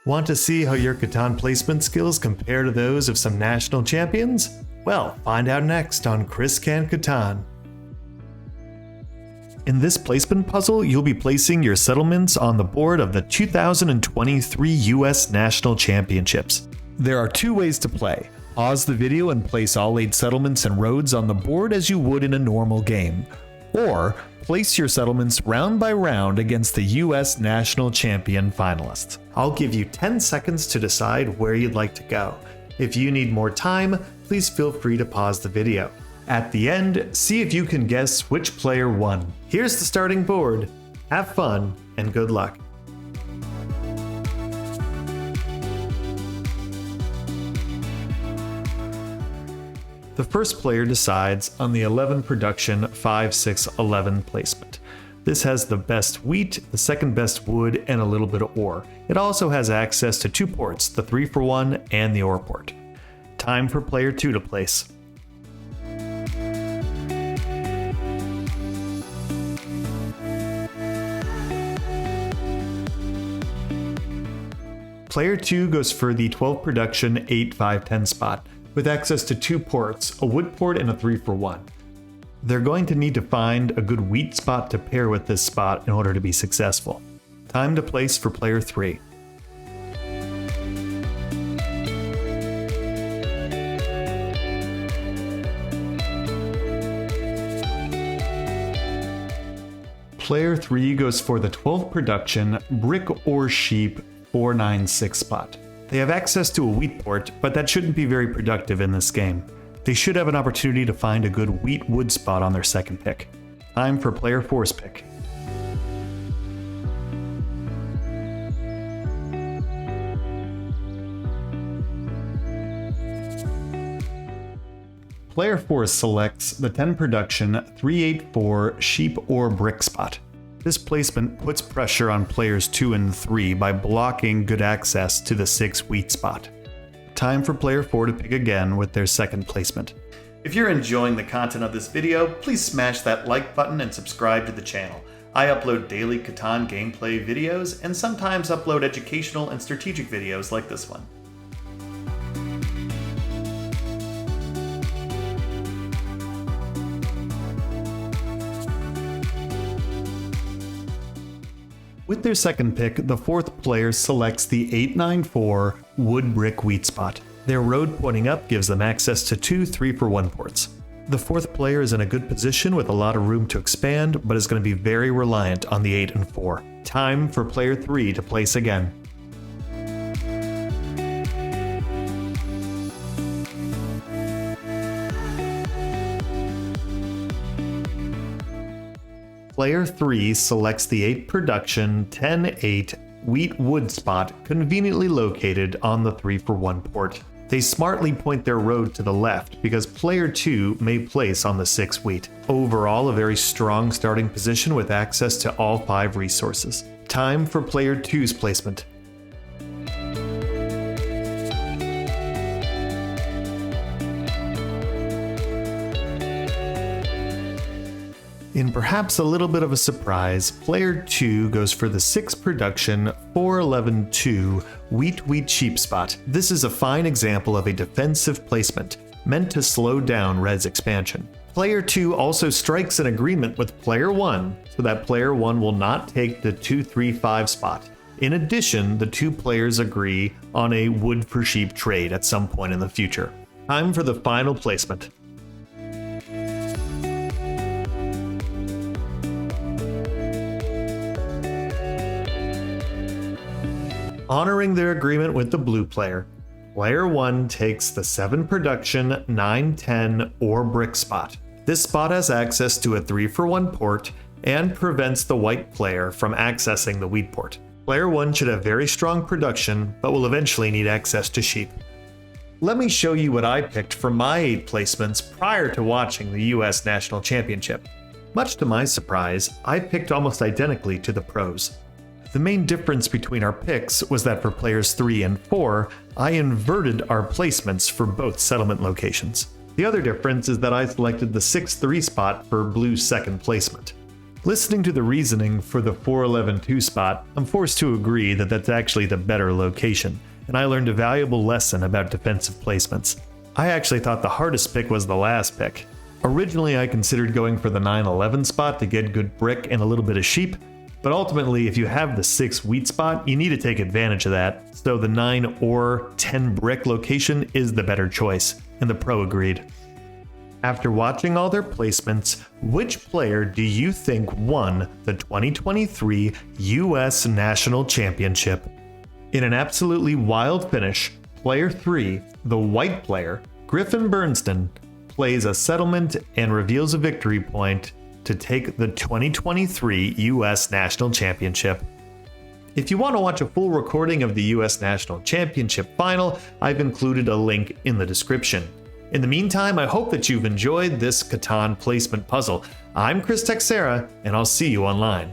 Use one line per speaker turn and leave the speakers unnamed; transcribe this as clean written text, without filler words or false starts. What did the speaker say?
Want to see how your Catan placement skills compare to those of some national champions? Well, find out next on Chris Can Catan. In this placement puzzle, you'll be placing your settlements on the board of the 2023 US National Championships. There are two ways to play. Pause the video and place all 8 settlements and roads on the board as you would in a normal game. Or place your settlements round by round against the US National Champion finalists. I'll give you 10 seconds to decide where you'd like to go. If you need more time, please feel free to pause the video. At the end, see if you can guess which player won. Here's the starting board. Have fun and good luck. The first player decides on the 11 production 5-6-11 placement. This has the best wheat, the second best wood, and a little bit of ore. It also has access to 2 ports, the 3-for-1 and the ore port. Time for player 2 to place. Player 2 goes for the 12 production 8-5-10 spot, with access to 2 ports, a wood port and a 3-for-1. They're going to need to find a good wheat spot to pair with this spot in order to be successful. Time to place for player 3. Player 3 goes for the 12 production brick or sheep 4-9-6 spot. They have access to a wheat port, but that shouldn't be very productive in this game. They should have an opportunity to find a good wheat wood spot on their second pick. Time for player 4's pick. Player 4 selects the 10 production 3-8-4 sheep or brick spot. This placement puts pressure on players 2 and 3 by blocking good access to the 6 wheat spot. Time for player 4 to pick again with their second placement. If you're enjoying the content of this video, please smash that like button and subscribe to the channel. I upload daily Catan gameplay videos and sometimes upload educational and strategic videos like this one. With their second pick, the 4th player selects the 8-9-4 wood brick wheat spot. Their road pointing up gives them access to 2 3-for-1 ports. The 4th player is in a good position with a lot of room to expand, but is going to be very reliant on the 8 and 4. Time for player 3 to place again. Player 3 selects the 8 production 10-8 wheat wood spot conveniently located on the 3-for-1 port. They smartly point their road to the left because player 2 may place on the 6 wheat. Overall, a very strong starting position with access to all 5 resources. Time for player 2's placement. In perhaps a little bit of a surprise, player 2 goes for the 6 production 4-11-2 wheat sheep spot. This is a fine example of a defensive placement, meant to slow down red's expansion. Player 2 also strikes an agreement with player 1, so that player 1 will not take the 2-3-5 spot. In addition, the 2 players agree on a wood for sheep trade at some point in the future. Time for the final placement. Honoring their agreement with the blue player, player 1 takes the 7 production 9-10 ore brick spot. This spot has access to a 3-for-1 port and prevents the white player from accessing the wheat port. Player 1 should have very strong production, but will eventually need access to sheep. Let me show you what I picked for my 8 placements prior to watching the US National Championship. Much to my surprise, I picked almost identically to the pros. The main difference between our picks was that for players 3 and 4, I inverted our placements for both settlement locations. The other difference is that I selected the 6-3 spot for blue's second placement. Listening to the reasoning for the 411-2 spot, I'm forced to agree that that's actually the better location, and I learned a valuable lesson about defensive placements. I actually thought the hardest pick was the last pick. Originally, I considered going for the 911 spot to get good brick and a little bit of sheep, but ultimately, if you have the 6 wheat spot, you need to take advantage of that, so the 9 or 10 brick location is the better choice, and the pro agreed. After watching all their placements, which player do you think won the 2023 US National Championship? In an absolutely wild finish, Player 3, the white player, Griffin Bernston, plays a settlement and reveals a victory point to take the 2023 US National Championship. If you want to watch a full recording of the US National Championship final, I've included a link in the description. In the meantime, I hope that you've enjoyed this Catan placement puzzle. I'm Chris Texera, and I'll see you online.